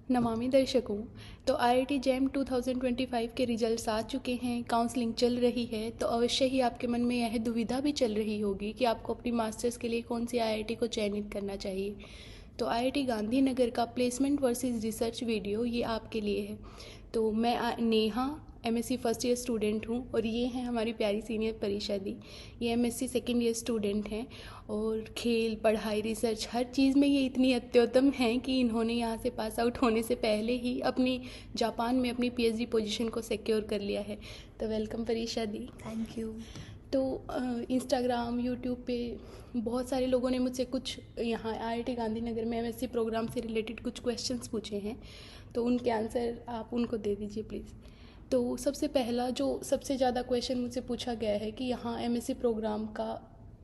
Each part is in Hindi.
नमामि दर्शकों। तो आईआईटी जैम 2025 के रिजल्ट्स आ चुके हैं, काउंसलिंग चल रही है। तो अवश्य ही आपके मन में यह दुविधा भी चल रही होगी कि आपको अपनी मास्टर्स के लिए कौन सी आईआईटी को चयनित करना चाहिए। तो आईआईटी गांधीनगर का प्लेसमेंट वर्सेस रिसर्च वीडियो ये आपके लिए है। तो मैं Neha MSc first year student हूँ और ये हैं हमारी प्यारी सीनियर परीक्षा दी। ये एमएससी सेकेंड ईयर स्टूडेंट हैं और खेल, पढ़ाई, रिसर्च हर चीज़ में ये इतनी अत्युत्तम हैं कि इन्होंने यहाँ से पास आउट होने से पहले ही अपनी जापान में अपनी पीएचडी पोजीशन को सिक्योर कर लिया है। तो वेलकम परीक्षा दी। Thank you. तो इंस्टाग्राम, यूट्यूब पे बहुत सारे लोगों ने मुझसे कुछ यहाँ आईआईटी गांधीनगर में एमएससी प्रोग्राम से रिलेटेड कुछ क्वेश्चंस पूछे हैं, तो उनके आंसर आप उनको दे दीजिए प्लीज़। तो सबसे पहला जो सबसे ज़्यादा क्वेश्चन मुझसे पूछा गया है कि यहाँ एमएससी प्रोग्राम का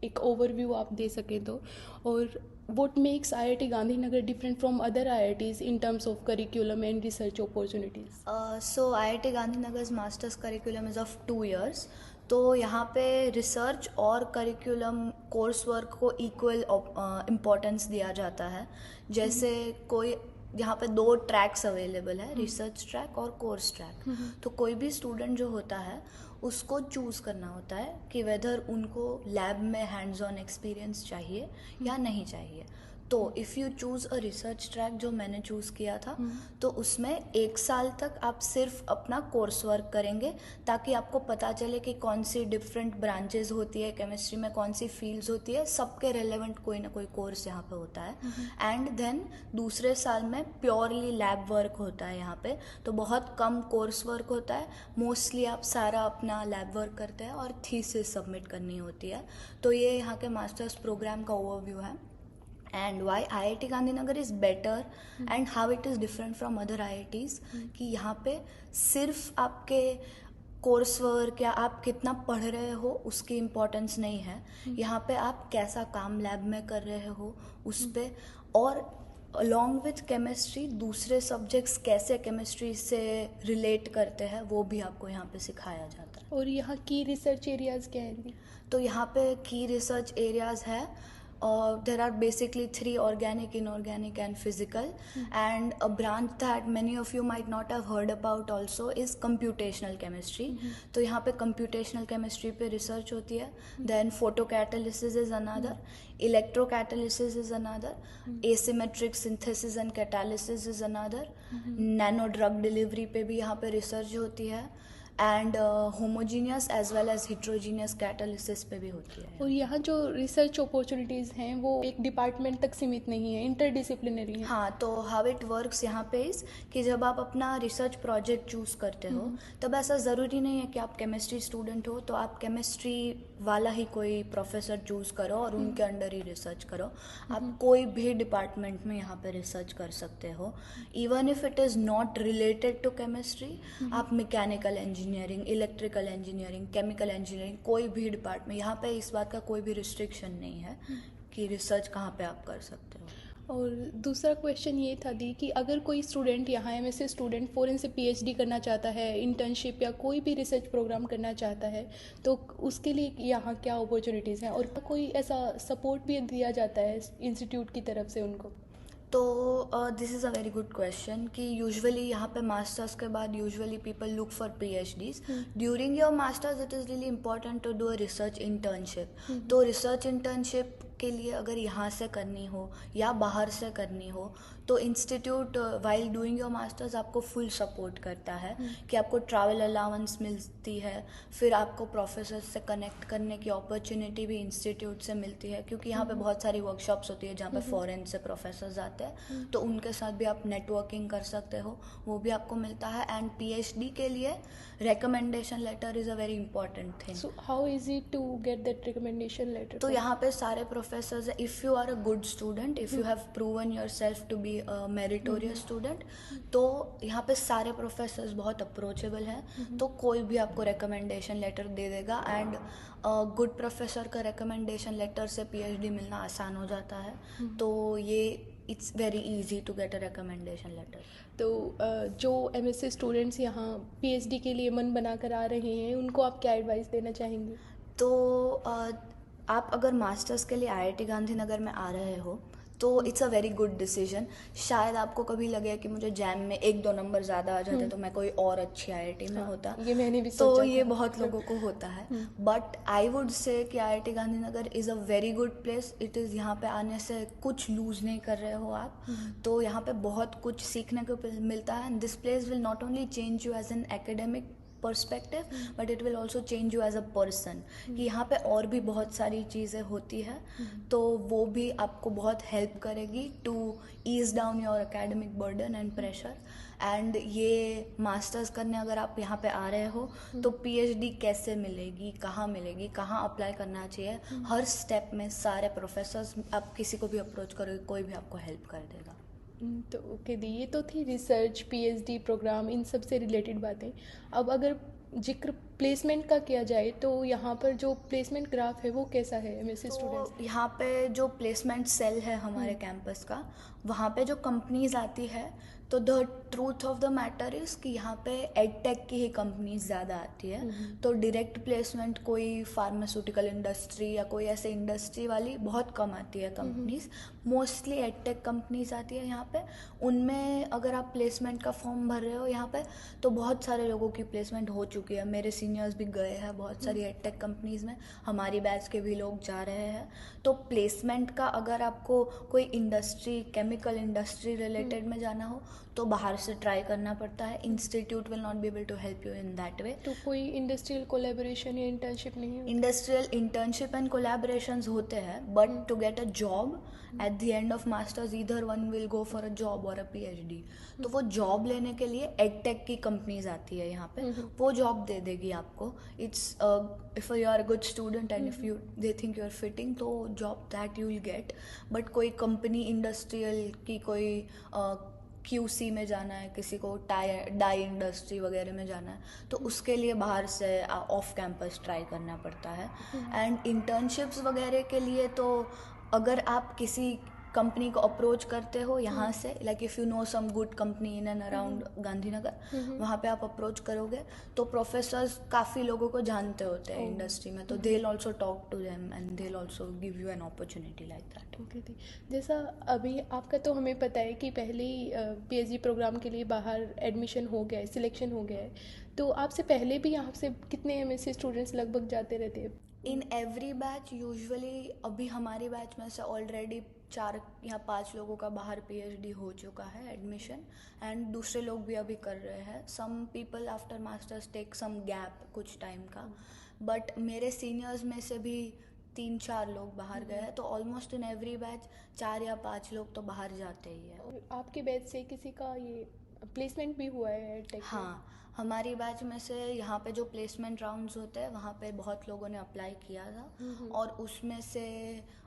एक ओवरव्यू आप दे सकें तो, और what makes IIT Gandhinagar different from other IITs in terms of curriculum and research opportunities? So IIT Gandhinagar's master's curriculum is of 2 years. तो यहाँ पे रिसर्च और करिकुलम कोर्स वर्क को इक्वल इम्पोर्टेंस दिया जाता है। जैसे कोई यहाँ पे 2 ट्रैक्स अवेलेबल है, रिसर्च ट्रैक और कोर्स ट्रैक। तो कोई भी स्टूडेंट जो होता है उसको चूज़ करना होता है कि वेदर उनको लैब में हैंड्स ऑन एक्सपीरियंस चाहिए या नहीं चाहिए। तो if you choose a research track, जो मैंने चूज़ किया था, तो उसमें 1 साल तक आप सिर्फ अपना कोर्स वर्क करेंगे ताकि आपको पता चले कि कौन सी डिफरेंट ब्रांचेस होती है केमिस्ट्री में, कौन सी फील्ड्स होती है, सबके रेलेवेंट कोई ना कोई कोर्स यहाँ पे होता है। एंड देन दूसरे साल में प्योरली लैब वर्क होता है यहाँ पे। तो बहुत कम कोर्स वर्क होता है, मोस्टली आप सारा अपना लैब वर्क करते हैं और थीसिस सबमिट करनी होती है। तो ये यहाँ के मास्टर्स प्रोग्राम का ओवरव्यू है। And why IIT Gandhinagar is better and how it is different from other IITs, कि यहाँ पे सिर्फ आपके कोर्स वर्क या आप कितना पढ़ रहे हो उसकी इम्पोर्टेंस नहीं है। यहाँ पे आप कैसा काम लैब में कर रहे हो उस पे, और अलॉन्ग विथ केमिस्ट्री दूसरे सब्जेक्ट्स कैसे केमिस्ट्री से रिलेट करते हैं वो भी आपको यहाँ पे सिखाया जाता है। और यहाँ की रिसर्च एरियाज़ क्या हैं? तो यहाँ पे की रिसर्च एरियाज़ है, there are basically 3: organic, inorganic and physical. And a branch that many of you might not have heard about also is computational chemistry. तो यहाँ पे computational chemistry पे research होती है। Then photocatalysis is another, electrocatalysis is another, asymmetric synthesis and catalysis is another, nano drug delivery पे भी यहाँ पे research होती है, and homogeneous as well as heterogeneous catalysis पे भी होती है। और यहाँ जो रिसर्च अपॉर्चुनिटीज़ हैं वो एक डिपार्टमेंट तक सीमित नहीं है, इंटरडिसिप्लिनरी है। हाँ, तो हाउ इट वर्क्स यहाँ पे इस कि जब आप अपना रिसर्च प्रोजेक्ट चूज़ करते हो तब ऐसा ज़रूरी नहीं है कि आप केमिस्ट्री स्टूडेंट हो तो आप केमिस्ट्री वाला ही कोई प्रोफेसर चूज़ करो और उनके अंडर ही रिसर्च करो। आप कोई भी डिपार्टमेंट में यहाँ पे रिसर्च कर सकते हो, even if it is not related to chemistry. आप mechanical engineering, electrical engineering, chemical engineering, कोई भी डिपार्टमेंट, यहाँ पे इस बात का कोई भी रिस्ट्रिक्शन नहीं है कि रिसर्च कहाँ पे आप कर सकते हो। और दूसरा क्वेश्चन ये था दी कि अगर कोई स्टूडेंट यहाँ एमएससी स्टूडेंट फ़ॉरेन से पीएचडी करना चाहता है, इंटर्नशिप या कोई भी रिसर्च प्रोग्राम करना चाहता है, तो उसके लिए यहाँ क्या अपॉर्चुनिटीज़ हैं और कोई ऐसा सपोर्ट भी दिया जाता है इंस्टीट्यूट की तरफ से उनको? तो this is a very good question कि यूजुअली यहाँ पे मास्टर्स के बाद usually people look for PhDs। During your masters it is really important to do a research internship. तो रिसर्च इंटर्नशिप के लिए अगर यहाँ से करनी हो या बाहर से करनी हो तो institute while doing your masters आपको फुल सपोर्ट करता है कि आपको ट्रैवल अलाउंस मिलती है, फिर आपको प्रोफेसर से कनेक्ट करने की अपॉर्चुनिटी भी इंस्टीट्यूट से मिलती है, क्योंकि यहाँ पे बहुत सारी वर्कशॉप्स होती है जहाँ पे फॉरेन से प्रोफेसर्स आते हैं, तो उनके साथ भी आप नेटवर्किंग कर सकते हो, वो भी आपको मिलता है। एंड PhD के लिए recommendation letter is a very important thing. So how easy to get that recommendation letter? तो यहाँ पे सारे professors, if you are a good student, if you have proven yourself to be a meritorious student, तो यहाँ पे सारे प्रोफेसर्स बहुत अप्रोचेबल हैं, तो कोई भी आपको रिकमेंडेशन लेटर दे देगा। एंड गुड प्रोफेसर का रिकमेंडेशन लेटर से PhD मिलना आसान हो जाता है। तो ये it's very easy to get a recommendation letter. तो जो एमएससी स्टूडेंट्स यहाँ PhD के लिए मन बना कर आ रहे हैं उनको आप क्या एडवाइस देना चाहेंगे? तो आप अगर मास्टर्स के लिए IIT गांधीनगर में आ रहे हो तो it's a very good decision. शायद आपको कभी लगे कि मुझे जैम में 1-2 नंबर ज़्यादा आ जाते तो मैं कोई और अच्छी आईआईटी में होता, ये मैंने भी तो सोचा ये था। बहुत लोगों को होता है। बट आई वुड से कि IIT Gandhinagar is a very good place. It is, यहाँ पे आने से कुछ लूज़ नहीं कर रहे हो आप, तो यहाँ पे बहुत कुछ सीखने को मिलता है। And this place will not only change you as an academic perspective but it will also change you as a person, कि यहाँ पे और भी बहुत सारी चीज़ें होती है, तो वो भी आपको बहुत हेल्प करेगी to ease down your academic burden and pressure. And ये मास्टर्स करने अगर आप यहाँ पे आ रहे हो तो पीएचडी कैसे मिलेगी, कहाँ अप्लाई करना चाहिए, हर स्टेप में सारे प्रोफेसर्स, आप किसी को भी अप्रोच करोगे कोई भी आपको हेल्प कर देगा। तो ओके दी, ये तो थी रिसर्च, पीएचडी प्रोग्राम, इन सब से रिलेटेड बातें। अब अगर जिक्र प्लेसमेंट का किया जाए तो यहाँ पर जो प्लेसमेंट ग्राफ है वो कैसा है एमएससी स्टूडेंट्स? तो यहाँ पे जो प्लेसमेंट सेल है हमारे कैंपस का, वहाँ पे जो कंपनीज आती है, तो the truth of the matter is कि यहाँ पे एडटेक की ही कंपनीज ज़्यादा आती है। तो डायरेक्ट प्लेसमेंट कोई फार्मास्यूटिकल इंडस्ट्री या कोई ऐसे इंडस्ट्री वाली बहुत कम आती है कंपनीज, मोस्टली एडटेक कंपनीज आती है यहाँ पे। उनमें अगर आप प्लेसमेंट का फॉर्म भर रहे हो यहाँ पे, तो बहुत सारे लोगों की प्लेसमेंट हो चुकी है। मेरे सीनियर्स भी गए हैं बहुत सारी एडटेक कंपनीज में, हमारी बैच के भी लोग जा रहे हैं। तो प्लेसमेंट का अगर आपको कोई इंडस्ट्री, केमिकल इंडस्ट्री रिलेटेड में जाना हो तो बाहर से ट्राई करना पड़ता है। Institute will not be able to help you in that way. तो कोई इंडस्ट्रियल कोलैबोरेशन या इंटर्नशिप नहीं है? इंडस्ट्रियल इंटर्नशिप एंड कोलैबोरेशंस होते हैं, but to get a job at the end of masters either one will go for a job or a PhD. तो वो जॉब लेने के लिए एडटेक की कंपनीज आती है यहाँ पे, वो जॉब दे देगी आपको। It's if you are a good student and if you they think you are fitting, तो job that you will get. But कोई कंपनी इंडस्ट्रियल की कोई क्यूसी में जाना है, किसी को डाई इंडस्ट्री वगैरह में जाना है, तो उसके लिए बाहर से ऑफ कैंपस ट्राई करना पड़ता है। एंड इंटर्नशिप्स वगैरह के लिए तो अगर आप किसी कंपनी को अप्रोच करते हो यहाँ से, like if you know some good company in and around Gandhinagar, वहाँ पे आप अप्रोच करोगे तो प्रोफेसर्स काफ़ी लोगों को जानते होते हैं इंडस्ट्री में, तो they will also talk to them and they will also give you an opportunity like that. Okay थी। जैसा अभी आपका तो हमें पता है कि पहले ही पीएचडी प्रोग्राम के लिए बाहर एडमिशन हो गया है, सिलेक्शन हो गया है, तो आपसे पहले भी यहाँ से कितने एमएससी स्टूडेंट्स लगभग जाते रहते हैं? इन एवरी बैच यूजुअली, अभी हमारी बैच में से ऑलरेडी 4 या 5 लोगों का बाहर पीएचडी हो चुका है एडमिशन, एंड दूसरे लोग भी अभी कर रहे हैं। Some people after masters take some gap कुछ टाइम का, बट मेरे सीनियर्स में से भी 3-4 लोग बाहर गए हैं, तो ऑलमोस्ट इन एवरी बैच 4 या 5 लोग तो बाहर जाते ही है। आपके बैच से किसी का ये प्लेसमेंट भी हुआ है टेक? हाँ, हमारी बैच में से यहाँ पे जो प्लेसमेंट राउंड्स होते हैं वहाँ पे बहुत लोगों ने अप्लाई किया था, और उसमें से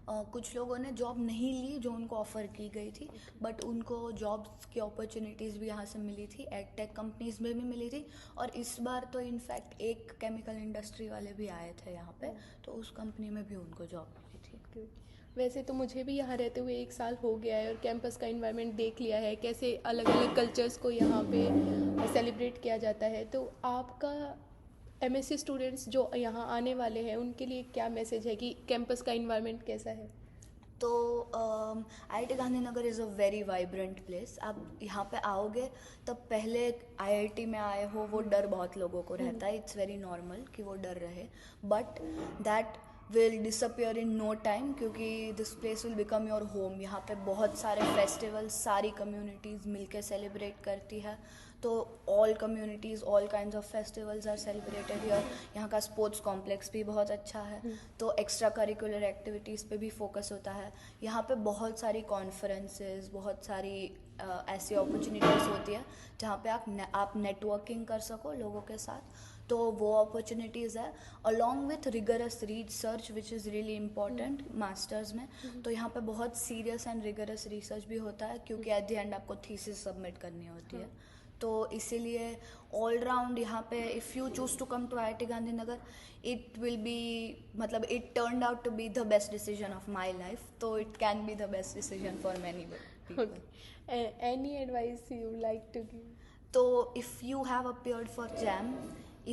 कुछ लोगों ने जॉब नहीं ली जो उनको ऑफ़र की गई थी, बट उनको जॉब्स की अपॉर्चुनिटीज़ भी यहाँ से मिली थी, एडटेक कंपनीज में भी मिली थी। और इस बार तो इनफैक्ट एक केमिकल इंडस्ट्री वाले भी आए थे यहाँ पे, तो उस कंपनी में भी उनको जॉब मिली थी। वैसे तो मुझे भी यहाँ रहते हुए 1 साल हो गया है और कैंपस का इन्वायरमेंट देख लिया है, कैसे अलग अलग कल्चर्स को यहाँ पे सेलिब्रेट किया जाता है। तो आपका एमएससी स्टूडेंट्स जो यहाँ आने वाले हैं उनके लिए क्या मैसेज है कि कैंपस का इन्वायरमेंट कैसा है? तो IIT Gandhinagar is a very vibrant place. आप यहाँ पे आओगे तब पहले आईआईटी में आए हो वो डर बहुत लोगों को रहता है, इट्स वेरी नॉर्मल कि वो डर रहे, but that will disappear in no time, क्योंकि this place will become your home. यहाँ पे बहुत सारे फेस्टिवल्स सारी कम्युनिटीज़ मिलके सेलिब्रेट करती है, तो all communities, all kinds of festivals are celebrated here. यहाँ का स्पोर्ट्स कॉम्प्लेक्स भी बहुत अच्छा है, तो एक्स्ट्रा करिकुलर एक्टिविटीज़ पे भी फोकस होता है। यहाँ पे बहुत सारी कॉन्फ्रेंसेस, बहुत सारी ऐसी अपॉर्चुनिटीज़ होती है जहाँ पे आप नेटवर्किंग कर सको लोगों के साथ, तो वो अपॉर्चुनिटीज़ है along with rigorous research which is really important masters में। तो यहाँ पे बहुत सीरियस एंड रिगरस रिसर्च भी होता है, क्योंकि एट द एंड आपको थीसिस सबमिट करनी होती है। तो इसीलिए ऑल राउंड यहाँ पे if you choose to come to IIT Gandhinagar, it will be, मतलब it turned out to be the best decision of my life, तो it can be the best decision for many people. Any advice you like to give? तो if you have appeared for JAM,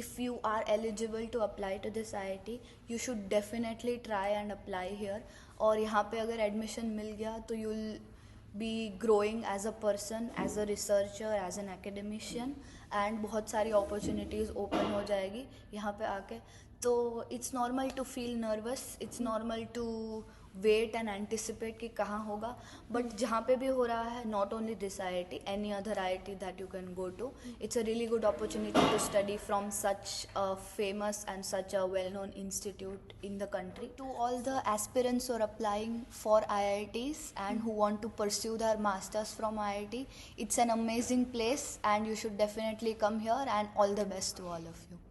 if you are eligible to apply to this IIT, you should definitely try and apply here. और यहाँ पे अगर admission मिल गया तो you'll be growing as a person, as a researcher, as an academician, and बहुत सारी opportunities open हो जाएगी यहाँ पे आके. तो it's normal to feel nervous, it's normal to wait and anticipate कि कहाँ होगा, बट जहाँ पे भी हो रहा है, not only this IIT, any other IIT that you can go to, it's a really good opportunity to study from such a famous and such a well known institute in the country. To all the aspirants who are applying for IITs and who want to pursue their masters from IIT, it's an amazing place and you should definitely come here, and all the best to all of you.